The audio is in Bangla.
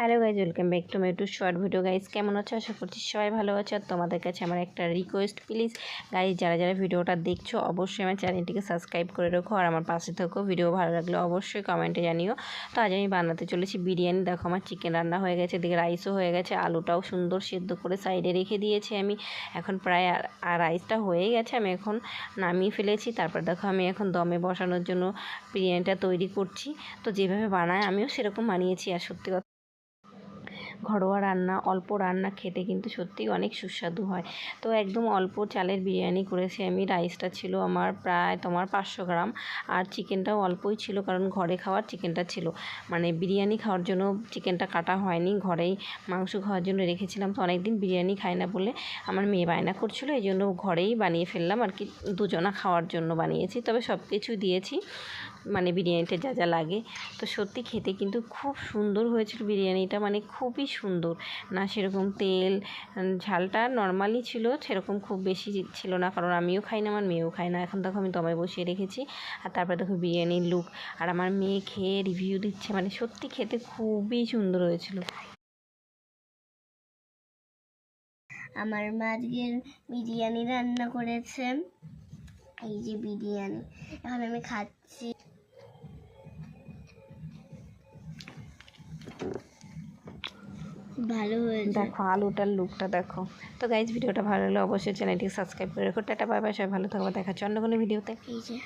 Hello guys, welcome back to my to short video. Guys কেমন আছো? আশা করছি সবাই ভালো আছো। আর তোমাদের কাছে আমার একটা রিকোয়েস্ট, প্লিজ গাইজ যারা যারা ভিডিওটা দেখছো অবশ্যই আমার চ্যানেলটিকে সাবস্ক্রাইব করে রাখো আর আমার পাশে থাকো। ভিডিও ভালো লাগলে অবশ্যই কমেন্টে জানিও। তো আজ আমি বানাতে চলেছি বিরিয়ানি। দেখো আমার চিকেন রান্না হয়ে গেছে, এদিকে রাইসও হয়ে গেছে, আলুটাও সুন্দর সেদ্ধ করে সাইডে রেখে দিয়েছি আমি। এখন প্রায় আর রাইসটা হয়েই গেছে, আমি এখন নামিয়ে ফেলেছি। তারপর দেখো আমি এখন দমে বসানোর জন্য বিরিয়ানিটা তৈরি করছি। তো যেভাবে বানায় আমিও সেরকম বানিয়েছি। আর সত্যি কথা, ঘরোয়া রান্না, অল্প রান্না খেতে কিন্তু সত্যিই অনেক সুস্বাদু হয়। তো একদম অল্প চালের বিরিয়ানি করেছি আমি। রাইসটা ছিল আমার প্রায় 500 গ্রাম, আর চিকেনটাও অল্পই ছিল, কারণ ঘরে খাওয়ার চিকেনটা ছিল। মানে বিরিয়ানি খাওয়ার জন্য চিকেনটা কাটা হয়নি, ঘরেই মাংস খাওয়ার জন্য রেখেছিলাম। তো অনেকদিন বিরিয়ানি খাই না বলে আমার মেয়ে বায়না করছিলো, এই জন্য ঘরেই বানিয়ে ফেললাম আর কি। দুজনা খাওয়ার জন্য বানিয়েছি, তবে সব কিছু দিয়েছি মানে বিরিয়ানিতে যা যা লাগে। তো সত্যি খেতে কিন্তু খুব সুন্দর হয়েছিল বিরিয়ানিটা, মানে খুবই সুন্দর। না সেরকম তেল, ঝালটা নর্মালি ছিল, সেরকম খুব বেশি ছিল না, কারণ আমিও খাই না, আমার মেয়েও খায় না। এখন দেখো আমি দমে বসিয়ে রেখেছি। আর তারপরে দেখো বিরিয়ানির লুক, আর আমার মেয়ে খেয়ে রিভিউ দিচ্ছে, মানে সত্যি খেতে খুবই সুন্দর হয়েছিল। আমার মা আজকের বিরিয়ানি রান্না করেছে। এই যে বিরিয়ানি, এখন আমি খাচ্ছি। ভালো হয়েছে, দেখো আলুটার লুকটা দেখো। তো গাইজ ভিডিওটা ভালো লাগলে অবশ্যই চ্যানেলটিকে সাবস্ক্রাইব করে রাখো। টাটা, বাই বাই, সবাই ভালো থাকবে। দেখা হচ্ছে অন্য কোনো ভিডিওতে। এই যে